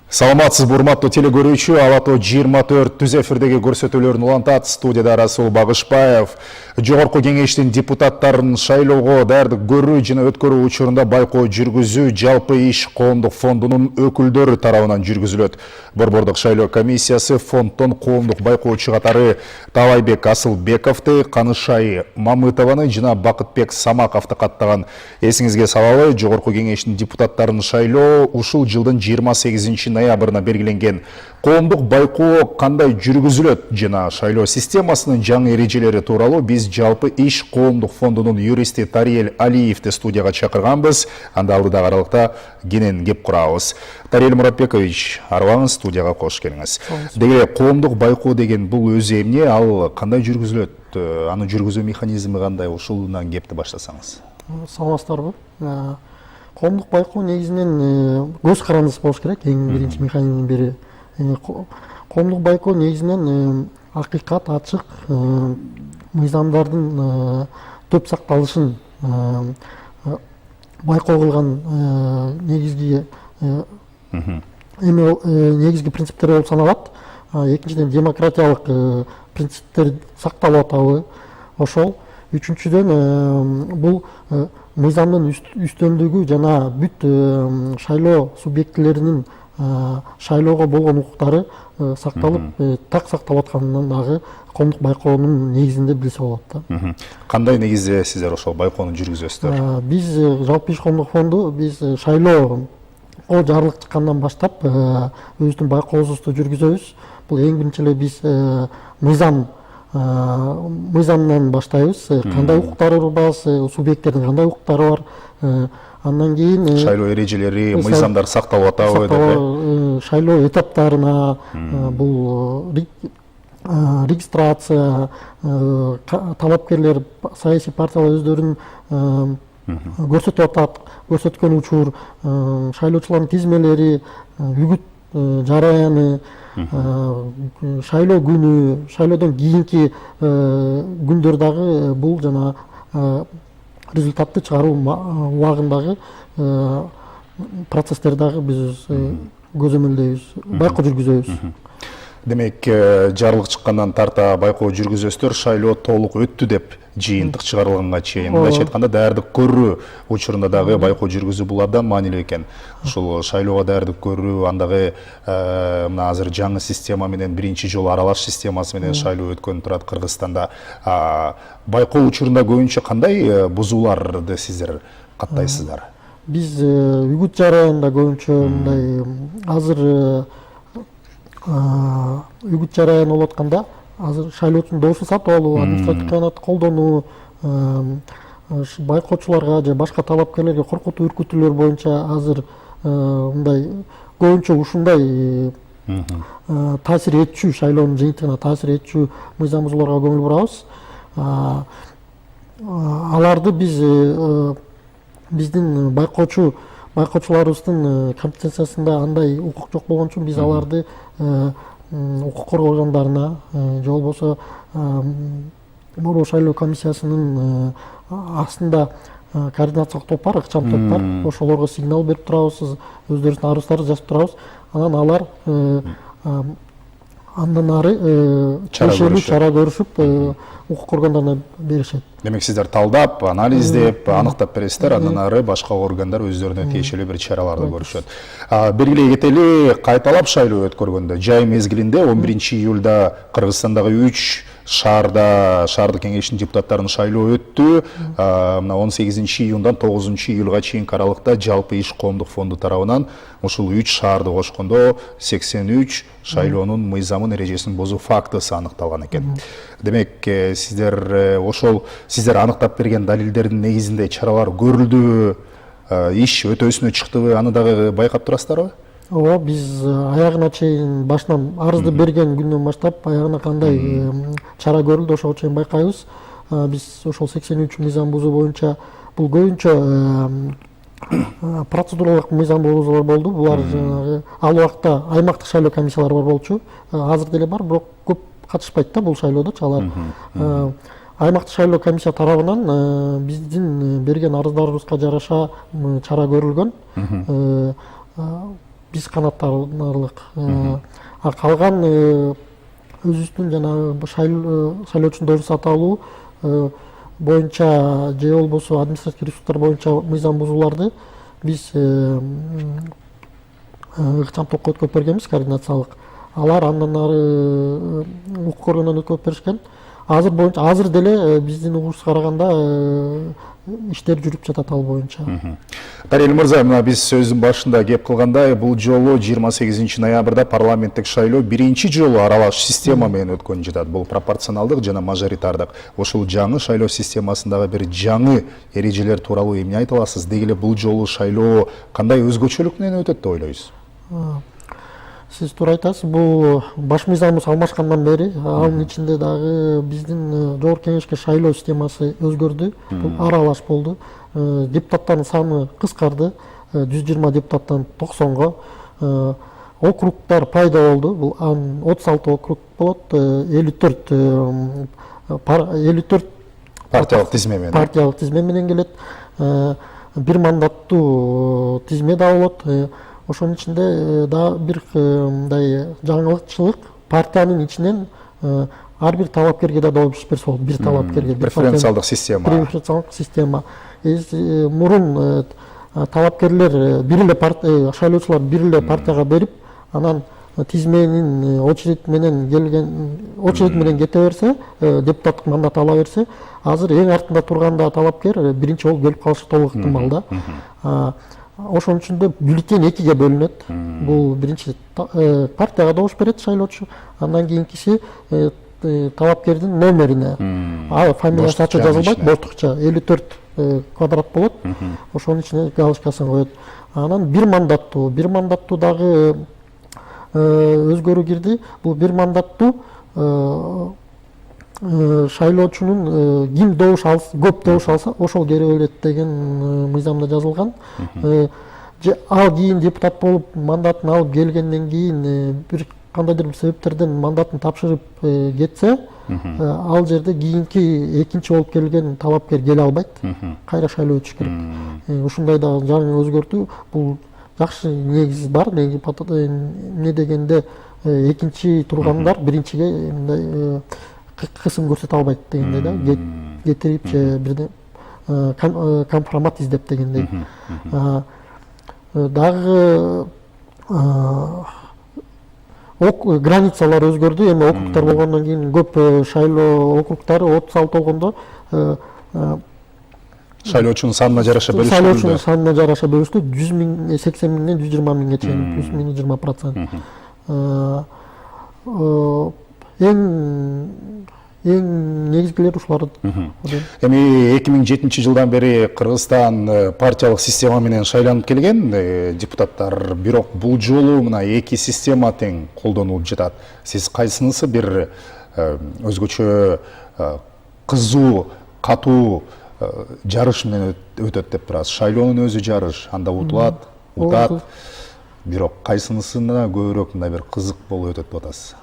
Саламатсыз урматтуу телекөрүүчү, Алато 24 түз эфирдеги көрсөтүүлөрүн улантат. Студияда Расул Багышбаев. Жогорку кеңештин депутаттарын шайлоого даярдык көрүү жана өткөрүү учурунда байкоо жүргүзүү жалпы иш коомдук фондунун өкүлдөрү тарабынан жүргүзүлөт. Борбордук шайлоо комиссиясы фонддон коомдук байкоочу катары Талайбек Асылбековду, Канышай Мамытованы жана Бакытбек Самаковду каттаган. Эсиңизге салалы, жогорку кеңештин депутаттарын шайлоо ушул жылдын 28 ноябрына белгиленген. Коомдук байкоо кандай жүргүзүлөт жана шайлоо системасынын жаңы эрежелери тууралуу биз жалпы иш коомдук фондунун юристи Тариел Алиевди студияга чакырганбыз. Анда алдыдагы аралыкта кенен кеп курабыз. Тариел Муратбекович, арыбаңыз, студияга кош келиңиз. Деги коомдук байкоо деген бул өзү эмне, ал кандай жүргүзүлөт, аны жүргүзүү механизми кандай, ушундан кепти баштасаңыз. Саламатсыздарбы? Коомдук байкоо негизинен көз карандысы болуш керек, эң биринчи механизмдин бири. Коомдук байкоо негизинен акыйкат, ачык, мыйзамдардын төп сакталышын байкоо кылган негизги принциптер болуп саналат. Экинчиден демократиялык принциптер сакталып атабы ошол. Үчүнчүдөн бул мыйзамдын үстөмдүгү жана бүт шайлоо субъектилеринин шайлоого болгон укуктары сакталып, так сакталып атканынан дагы коомдук байкоонун негизинде билсе болот да. Кандай негизде сиздер ошол байкоону жүргүзөсүздөр? Биз жалпы иш коомдук фонду биз шайлоого жарлык чыккандан баштап өзүбүздүн байкообузду жүргүзөбүз. Бул эң биринчи эле биз мыйзамдан баштайбыз. Кандай укуктары бар, субъекттердин кандай укуктары бар. Андан кийин шайлоо эрежелери, мыйзамдар сакталып атабы деп. Шайлоо этаптарына бул регистрация, талапкерлер, саясий партиялар өздөрүн көрсөтүп атат, көрсөткөн учур, шайлоочулардын тизмелери, үгүт жараяны, шайлоо күнү, шайлоодон кийинки күндөр дагы бул жана результатты чыгаруу убагындагы процесстер дагы биз көзөмөлдөйбүз, байкоо жүргүзөбүз. Демек, жарлык чыккандан тарта байкоо жүргүзөсүздөр, шайлоо толук өттү деп жыйынтык чыгарылганга чейин. Мындайча айтканда, даярдык көрүү учурунда дагы байкоо жүргүзүү бул абдан маанилүү экен. Ушул шайлоого даярдык көрүү, андагы мына азыр жаңы система менен биринчи жолу аралаш системасы менен шайлоо өткөнүп турат Кыргызстанда. Байкоо учурунда көбүнчө кандай бузууларды сиздер каттайсыздар? Биз үгүт жараянда көбүнчө мындай азыр үгүт жараяны болуп атканда, азыр шайлоочунун доосун сатып алуу, административдик кыянатты колдонуу, байкоочуларга же башка талапкерлерге коркутуу, үркүтүүлөр боюнча азыр мындай көбүнчө ушундай таасир этчү, шайлоонун жыйынтыгына таасир этчү мыйзам бузууларга көңүл бурабыз. Аларды биздин байкоочуларыбыздын компетенциясында андай укук жок болгон үчүн биз аларды укук коргоо органдарына же болбосо Борбордук шайлоо комиссиясынын астында координациялык топ бар, ыкчам топ бар. Ошолорго сигнал берип турабыз, өздөрүнүн арыздарды жазып турабыз. Анан алар андан ары тиешелүү чара көрүшүп укук органдарына беришет. Демек, сиздер талдап, анализдеп, аныктап бересиздер, андан ары башка органдар өздөрүнө тиешелүү бир чараларды көрүшөт. Белгилей кетели, кайталап шайлоо өткөргөндө жай мезгилинде 11-июлда Кыргызстандагы 3 шаардык кеңештин депутаттарынын шайлоо өттү. Мына 18-июндан 9-июлга чейинки аралыкта жалпы иш коомдук фонду тарабынан ушул 3 шаарды кошкондо 83 шайлоонун мыйзамын эрежесин бузуу фактысы аныкталган экен. Демек, сиздер аныктап берген далилдердин негизинде чаралар көрүлдүбү, иш өтөсүнө чыктыбы, аны дагы байкап турасыздарбы? Ооба, биз аягына чейин башынан арызды берген күндөн баштап аягына кандай чара көрүлдү, ошого чейин байкайбыз. Биз ошол 83 мыйзам бузуу боюнча бул көбүнчө процедуралык мыйзам бузуулар болду. Булар жанагы ал убакта аймактык шайлоо комиссиялары бар болчу. Азыр деле бар, бирок көп катышпайт да бул шайлоодочу алар. Аймактык шайлоо комиссия тарабынан биздин берген арыздарыбызга жараша чара көрүлгөн. биз канааттанарлык. А калган өзүбүздүн жанагы шайлоочунун добуш сатып алуу боюнча же болбосо административдик ресурстар боюнча мыйзам бузууларды биз ыкчам токко өткөрүп бергенбиз, координациялык. Алар андан ары укук органынан өткөрүп беришкен. Азыр деле биздин угушубузга караганда иштер жүрүп жатат ал боюнча. Дарел мырза, мына биз сөздүн башында кеп кылгандай, бул жолу 28 ноябрда парламенттик шайлоо биринчи жолу аралаш система менен өткөн жатат. Бул пропорционалдык жана мажоритардык. Ошол жаңы шайлоо системасындагы бир жаңы эрежелер тууралуу эмне айта аласыз? Деги эле бул жолу шайлоо кандай өзгөчөлүк менен өтөт деп ойлойсуз? Сиз туура айтасыз. Бул баш мыйзамыбыз алмашкандан бери анын ичинде дагы биздин жогорку кеңешке шайлоо системасы өзгөрдү. Бул аралаш болду. Депутаттардын саны кыскарды. 120 депутаттан 90го. Округдар пайда болду. Бул 36 округ болот. 54 партиялык тизме менен. Партиялык тизме менен келет. Бир мандаттуу тизме да болот. Ошонун ичинде да бир мындай жаңылыкчылык, партиянын ичинен ар бир талапкерге да добуш берсе болот. Бир талапкерге преференциалдык система. Преференциалдык система. Мурун талапкерлер бир эле шайлоочулар бир эле партияга берип, анан тизменин очередь менен кете берсе, депутаттык мандат ала берсе, азыр эң артында турганда талапкер биринчи болуп келип калышы толук ыктымал да. Ошонун үчүн да бюллетень экиге бөлүнөт. Бул биринчи партияга добуш берет шайлоочу, андан кийинкиси талапкердин номерине. Фамилиясы аты жазылбайт, бортукча 54 квадрат болот. Ошонун ичине галочкасын коет. Анан бир мандаттуу дагы өзгөрүү кирди. Бул бир мандаттуу шайлоочунун ким добуш алса, көп добуш алса, ошол кери өлөт деген мыйзамда жазылган. Ал кийин депутат болуп мандатын алып келгенден кийин бир кандайдыр бир себептерден мандатын тапшырып кетсе, ал жерде кийинки экинчи болуп келген талапкер келе албайт. Кайра шайлоо өтүш керек. Ушундай да жаңы өзгөртүү. Бул жакшы негиз бар. Эмне дегенде экинчи тургандар биринчиге мындай кысым көрсөтө албайт дегендей да, кетирип же бирде компромат издеп дегендей. Дагы границалар өзгөрдү. Эми округтар болгондон кийин көп шайлоо округтары 36 болгондо шайлоочунун санына жараша бөлүштүрүлдү. Шайлоочунун санына жараша бөлүштү. 80 миңден 120 миңге чейин, плюс минус 20%. Эң негизгилери ушулар. Эми 2007 жылдан бери Кыргызстан партиялык система менен шайланып келген депутаттар, бирок бул жолу мына эки система тең колдонулуп жатат. Сиз кайсынысы бир өзгөчө кызуу, катуу жарыш менен өтөт деп турасыз? Шайлоонун өзү жарыш, анда утат, бирок кайсынысына көбүрөөк мындай бир кызык болуп өтөт деп атасыз?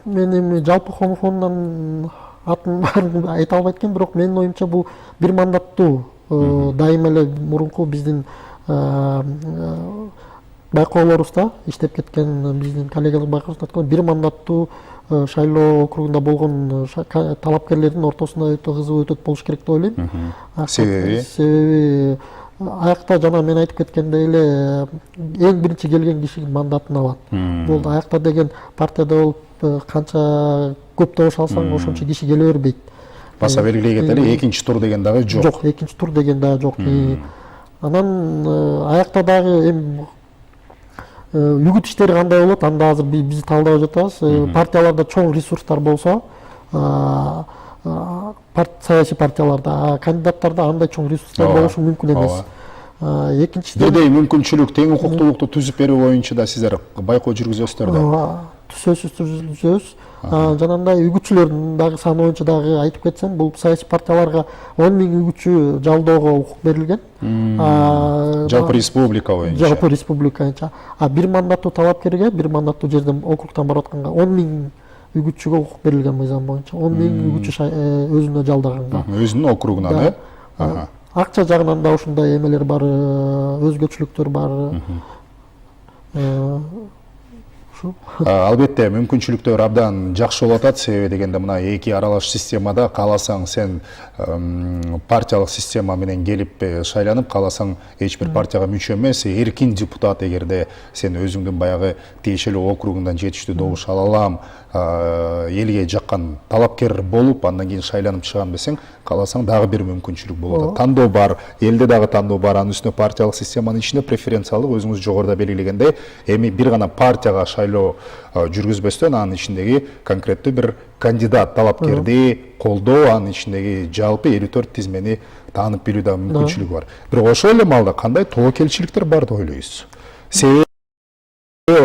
Мен эми жалпы фондон атын баарын айта албайт экен, бирок менин оюмча бул бир мандаттуу дайыма эле мурунку биздин байкоолорубузда иштеп кеткен биздин коллегалар байкоосунда бир мандаттуу шайлоо округунда болгон талапкерлердин ортосунда өтө кызуу өтөт болуш керек деп ойлойм. Себеби аякта жана мен айтып кеткендей эле эң биринчи келген киши мандатын алат. Бул аякта деген партияда болуп канча көп добуш алсаң ошончо киши келе бербейт. Баса белгилегенде эле экинчи тур деген дагы жок. Жок, экинчи тур деген дагы жок. Анан аякта дагы эми үгүт иштери кандай болот, анда азыр биз талдап жатабыз. Партияларда чоң ресурстар болсо, саясий партияларда, кандидаттарда андай чоң ресурстар болушу мүмкүн эмес. Экинчиден бирдей мүмкүнчүлүк, тең укуктуулукту түзүп берүү боюнча да сиздер байкоо жүргүзөсүздөр да. Сөзсүз түзөбүз. Жанагындай үгүтчүлөрдүн дагы саны боюнча дагы айтып кетсем, бул саясий партияларга 10 миң үгүтчү жалдоого укук берилген. Жалпы республика боюнча. Жалпы республика боюнча. Бир мандаттуу талапкерге, бир мандаттуу жерден округтан барып атканга 10 миң үгүтчүгө укук берилген мыйзам боюнча. 10 миң үгүтчү өзүнө жалдаганга. Өзүнүн округунан, акча жагынан да ушундай эмелер бар, өзгөчөлүктөр бар. Ушу. Албетте мүмкүнчүлүктөр абдан жакшы болуп атат, себеби дегенде мына эки аралаш системада кааласаң сен партиялык система менен келип шайланып, кааласаң эч бир партияга мүчө эмес, эркин депутат, эгерде сен өзүңдүн баягы тиешелүү округундан жетиштүү добуш ала алам, элге жаккан талапкер болуп, андан кийин шайланып чыгам десең, кааласаң дагы бир мүмкүнчүлүк болуп атат. Тандоо бар, элде дагы тандоо бар, анын үстүнө партиялык системанын ичинде преференциялык өзүңүз жогоруда белгилегендей, эми бир гана партияга шайлоо жүргүзбөстөн анын ичиндеги конкреттүү бир кандидат талапкерди колдоо, анын ичиндеги жалпы 54 тизмени таанып билүү да мүмкүнчүлүгү бар. Бирок ошол эле маалда кандай тобокелчиликтер бар деп ойлойсуз? Себеби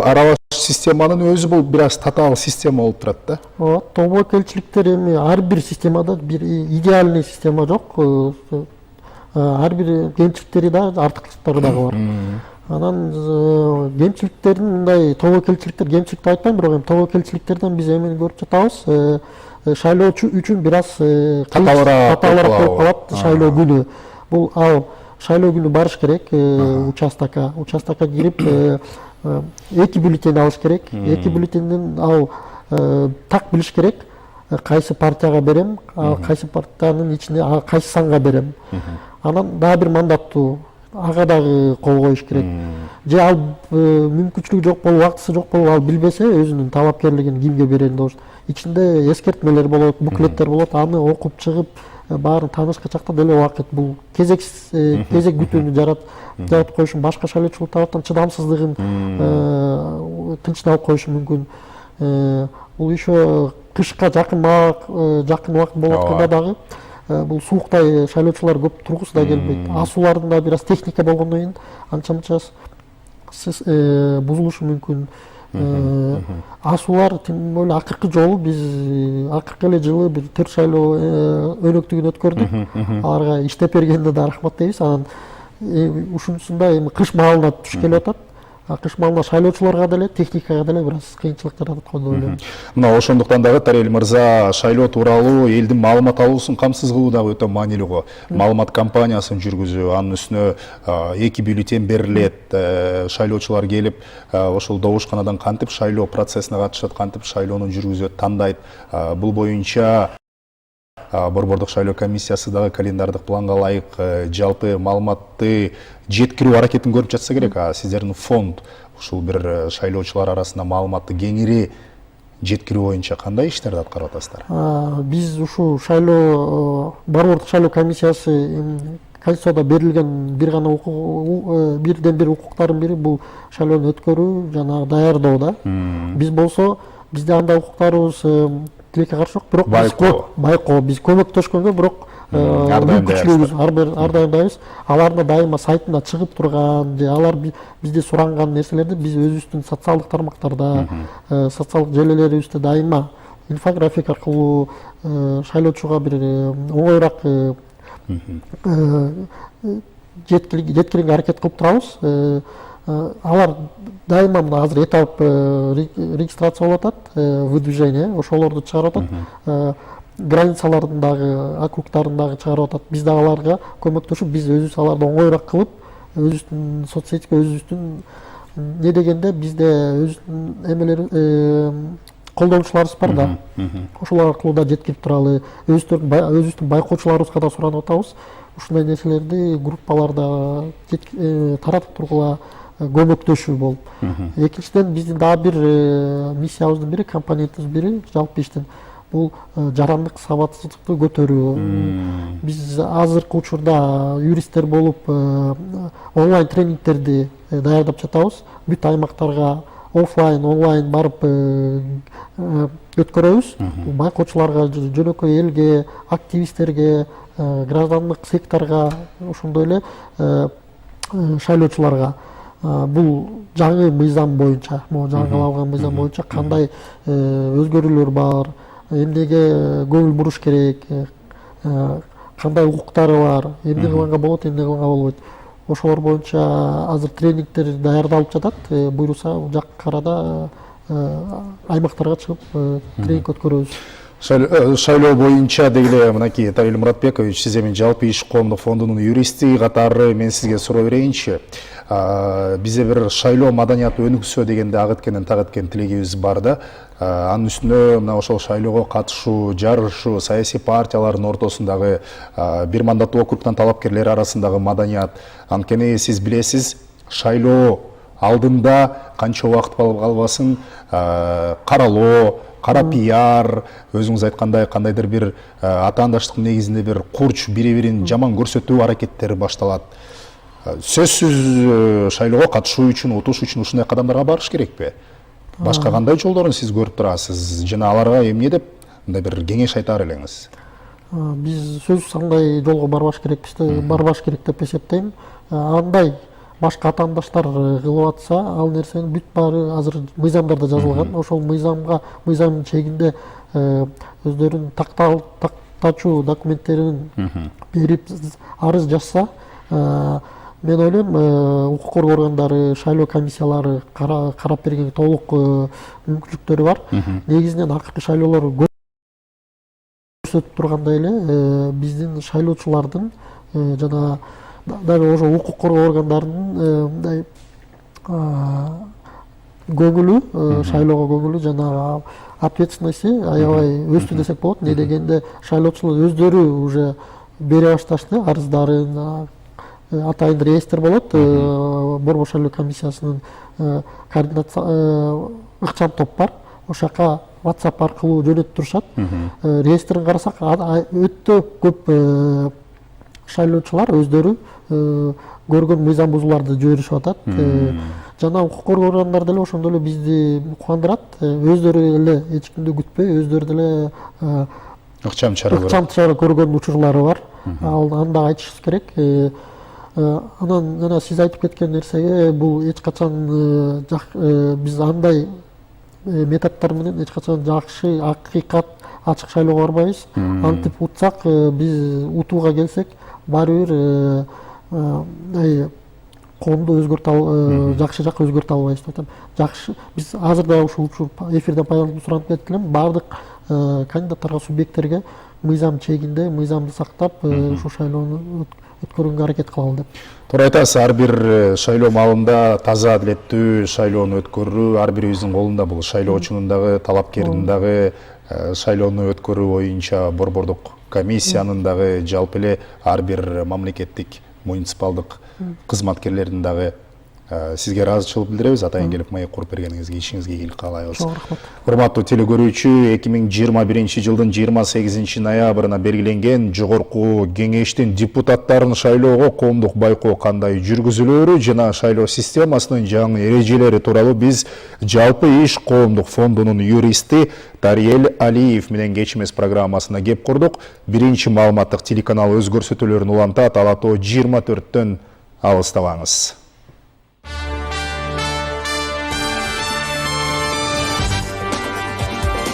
аралаш системанын өзү бул бир аз татаал система болуп турат да. Тобокелчиликтер эми ар бир системада бир идеальный система жок. Ар бир кемчиликтери да, артыкчылыктары дагы бар. Анан кемчиликтердин мындай тобокелчиликтер, кемчилик деп айтпайм, бирок эми тобокелчиликтерден биз эмени көрүп жатабыз. Шайлоочу үчүн бир аз татаалаак болуп калат шайлоо күнү. Бул шайлоо күнү барыш керек участокко кирип эки бюллетень алыш керек. Эки бюллетенден так билиш керек. Кайсы партияга берем, кайсы партиянын ичинде кайсы санга берем. Анан дагы бир мандаттуу, ага дагы кол коюш керек. Же ал мүмкүнчүлүгү жок болуп, убактысы жок болуп, ал билбесе өзүнүн талапкерлигин кимге берерин болуш. Ичинде эскертмелер болот, буклеттер болот, аны окуп чыгып, баарын таанышка чакта деле убакыт. Бул кезек күтүүнү жаратып коюшу, башка шайлоочулар тараптан чыдамсыздыгын тынчталып коюшу мүмкүн. Бул еще кышка жакын убакыт болуп атканда дагы бул сууктай шайлоочулар көп тургусу да келбейт. Асуулардын да бир аз техника болгондон кийин анча-мынча бузулушу мүмкүн. Асуулар тем более акыркы жолу биз акыркы эле жылы бир 4 шайлоо өнөктүгүн өткөрдүк. Аларга иштеп бергенине да рахмат дейбиз. Анан ушунусунда эми кыш маалына туш келип атат. Кыш маалында шайлоочуларга деле, техникага деле бир аз кыйынчылык жаратат го деп ойлойм. Мына ошондуктан дагы Тарел мырза шайлоо тууралуу элдин маалымат алуусун камсыз кылуу дагы өтө маанилүү го. Маалымат кампаниясын жүргүзүү, анын үстүнө эки бюллетень берилет, шайлоочулар келип, ошол добушканадан кантип шайлоо процессине катышат, кантип шайлоону жүргүзөт, тандайт. Бул боюнча Борбордук шайлоо комиссиясы дагы календардык планга ылайык жалпы маалыматты жеткирүү аракетин көрүп жатса керек. Сиздердин фонд ушул бир шайлоочулар арасында маалыматты кеңири жеткирүү боюнча кандай иштерди аткарып атасыздар? Биз ушул шайлоо Борбордук шайлоо комиссиясы Конституцияда берилген бир гана бирден бир укуктардын бири бул шайлоону өткөрүү жана даярдоо да. Биз болсо бизде андай укуктарыбыз тилекке каршы жок, бирок биз көмөктөшкөнгө, бирок мүмкүнчүлүгүбүз ар дайым дайбыз. Алардын дайыма сайтында чыгып турган же алар бизде суранган нерселерди биз өзүбүздүн социалдык тармактарда, социалдык желилерибизде дайыма инфографик аркылуу шайлоочуга бир оңоюраак жеткирүүгө аракет кылып турабыз. Алар дайыма мына азыр этап регистрация болуп атат, выдвижение, ошолорду чыгарып атат. Границалардын дагы, округдардын дагы чыгарып атат. Биз дагы аларга көмөктөшүп, биз өзүбүз аларды оңоюраак кылып, өзүбүздүн соцсетке, өзүбүздүн не дегенде бизде өзүбүздүн эмелер колдонуучуларыбыз бар да. Ошолор аркылуу да жеткирип туралы, өзүбүздүн байкоочуларыбызга да суранып атабыз. Ушундай нерселерди группаларда таратып тургула көмөктөшүү болуп. Экинчиден биздин дагы бир миссиябыздын бири, компонентибиздин бири жалпы иштин бул жарандык сабатсыздыкты көтөрүү. Биз азыркы учурда юристтер болуп онлайн тренингтерди даярдап жатабыз. Бүт аймактарга офлайн, онлайн барып өткөрөбүз. Байкоочуларга, жөнөкөй элге, активисттерге, граждандык секторго, ошондой эле шайлоочуларга бул жаңы мыйзам боюнча, жаңыланган мыйзам боюнча кандай өзгөрүүлөр бар, эмнеге көңүл буруш керек, кандай укуктары бар, эмне кылганга болот, эмне кылганга болбойт. Ошолор боюнча азыр тренингтер даярдалып жатат. Буйруса жакын арада аймактарга чыгып тренинг өткөрөбүз. Шайлоо боюнча дегеле мынакей Тарел Муратбекович, сиз эми жалпы иш коомдук фондунун юристи катары мен сизге суроо берейинчи. Бизе бир шайлоо маданияты өнүксө дегенде ак эткен тилегибиз бар да. Анын үстүнө мына ошол шайлоого катышуу, жарышуу, саясий партиялардын ортосундагы бир мандаттуу округдун талапкерлери арасындагы маданият. Анткени сиз билесиз, шайлоо алдында канча убакыт калбасын каралоо, кара пиар, өзүңүз айткандай кандайдыр бир атаандаштыктын негизинде бир курч, бири-бирин жаман көрсөтүү аракеттери башталат. Сөзсүз шайлоого катышуу үчүн, утуш үчүн ушундай кадамдарга барыш керекпи? Башка кандай жолдорун сиз көрүп турасыз? Жана аларга эмне деп мындай бир кеңеш айтаар элеңиз? Биз сөзсүз андай жолго барбаш керек деп эсептейм. Андай башка атаандаштар кылып атса, ал нерсенин бүт баары азыр мыйзамдарда жазылган. Ошол мыйзамдын чегинде өздөрүнүн тактачуу документтерин берип арыз жазса, мен ойлойм, укук коргоо органдары, шайлоо комиссиялары карап берген толук мүмкүнчүлүктөрү бар. Негизинен акыркы шайлоолор көрсөтүп тургандай эле, биздин шайлоочулардын жана дагы ошо укук коргоо органдарынын мындай көңүлү, шайлоого көңүлү жана ответственности аябай өстү десек болот. Не дегенде шайлоочулар өздөрү уже бере башташты арыздарын. Атайын реестр болот, Борбор шайлоо комиссиясынын координация ыкчам топ бар. Ошол жака WhatsApp аркылуу жөнөтүп турушат. Реестрин карасак, өтө көп шайлоочулар өздөрү көргөн мыйзам бузууларды жиберишип атат. Жана укук коргоо органдары деле ошондой эле бизди кубандырат. Өздөрү эле эч кимди күтпөй, өздөрү деле ыкчам чара көргөн учурлары бар. Аны да айтышыбыз керек. Анан жана сиз айтып кеткен нерсеге, бул эч качан биз андай методдор менен эч качан жакшы, акыйкат, ачык шайлоого барбайбыз. Антип утсак, биз утууга келсек, баары бир коомду жакшы жакка өзгөртө албайбыз деп айтам. Жакшы, биз азыр да ушул эфирден пайдаланып суранып кеткилем, баардык кандидаттарга, субъекттерге мыйзам чегинде, мыйзамды сактап, ушул шайлоону өткөрүүгө аракет кылалы деп. Туура айтасыз, ар бир шайлоо маалында таза, адилеттүү шайлоону өткөрүү ар бирибиздин колунда. Бул шайлоочунун дагы, талапкердин дагы, шайлоону өткөрүү боюнча борбордук комиссиянын дагы, жалпы эле ар бир мамлекеттик, муниципалдык кызматкерлердин дагы сизге ыраазычылык билдиребиз. Атайын келип маек куруп бергениңизге, ишиңизге ийгилик каалайбыз. Рахмат. Урматтуу телекөрүүчү, 2021 жылдын 28 ноябрына белгиленген жогорку кеңештин депутаттарын шайлоого коомдук байкоо кандай жүргүзүлөөрү жана шайлоо системасынын жаңы эрежелери тууралуу биз жалпы иш коомдук фондунун юристи Тариел Алиев менен кечимес программасына кеп курдук. Биринчи маалыматтык телеканал өз көрсөтүүлөрүн улантат. Ала тоо 24-төн алыстабаңыз.